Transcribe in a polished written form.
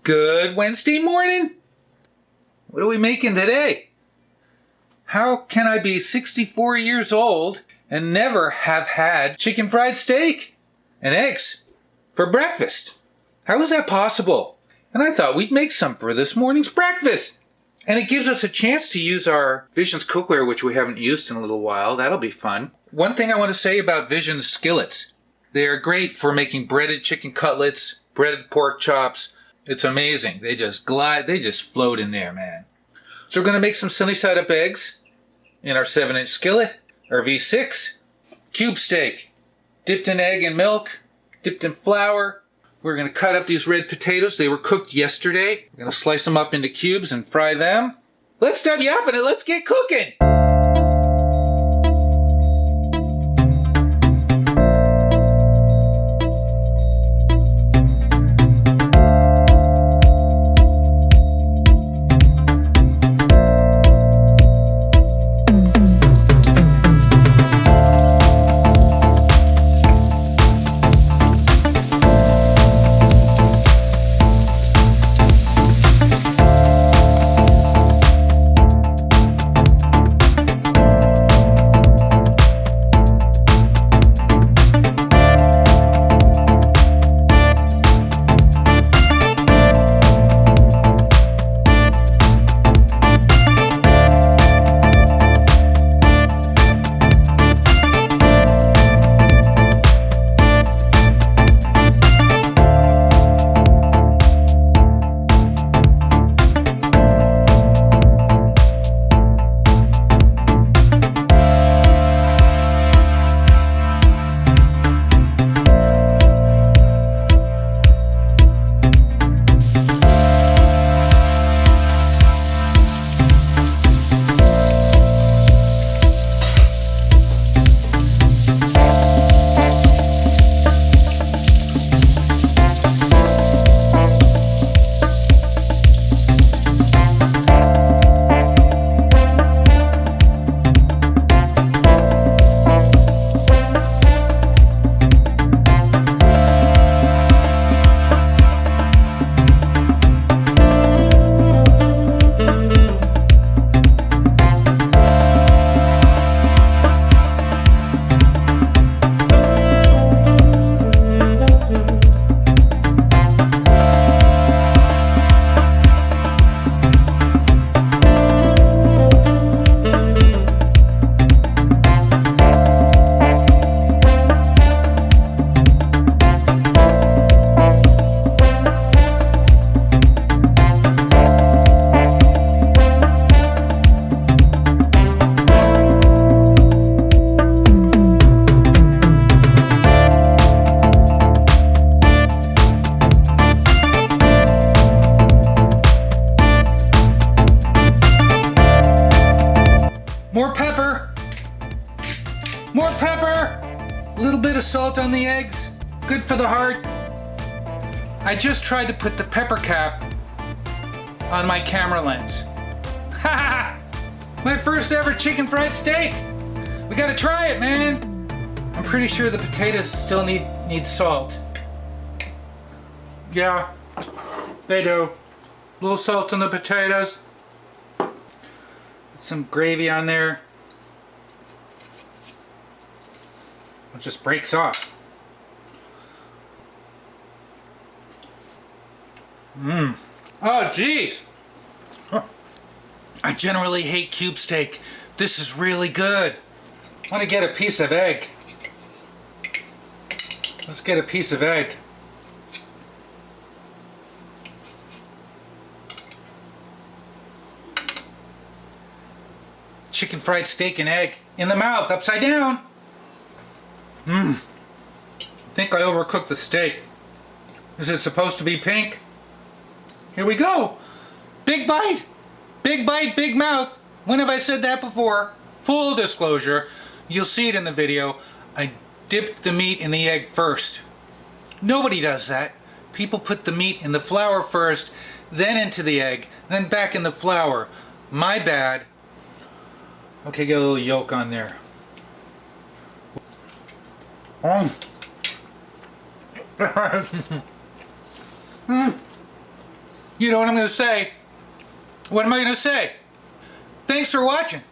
Good Wednesday morning. What are we making today? How can I be 64 years old and never have had chicken fried steak and eggs for breakfast? How is that possible? And I thought we'd make some for this morning's breakfast. And it gives us a chance to use our Vision's cookware, which we haven't used in a little while. That'll be fun. One thing I want to say about Vision's skillets. They are great for making breaded chicken cutlets, breaded pork chops. It's amazing. They just glide. They just float in there, man. So we're going to make some sunny side up eggs in our 7-inch skillet, our V6. Cube steak, dipped in egg and milk, dipped in flour. We're going to cut up these red potatoes. They were cooked yesterday. We're going to slice them up into cubes and fry them. Let's stop yapping and let's get cooking. More pepper. More pepper. A little bit of salt on the eggs. Good for the heart. I just tried to put the pepper cap on my camera lens. Ha! My first ever chicken fried steak. We gotta try it, man. I'm pretty sure the potatoes still need salt. Yeah, they do. A little salt on the potatoes. Some gravy on there. It just breaks off. Oh, geez. I generally hate cube steak. This is really good. I want to get a piece of egg. Let's get a piece of egg. Chicken fried steak and egg in the mouth, upside down. I think I overcooked the steak. Is it supposed to be pink? Here we go. Big bite, big mouth. When have I said that before? Full disclosure, you'll see it in the video. I dipped the meat in the egg first. Nobody does that. People put the meat in the flour first, then into the egg, then back in the flour. My bad. Okay, get a little yolk on there. You know what I'm going to say? What am I going to say? Thanks for watching.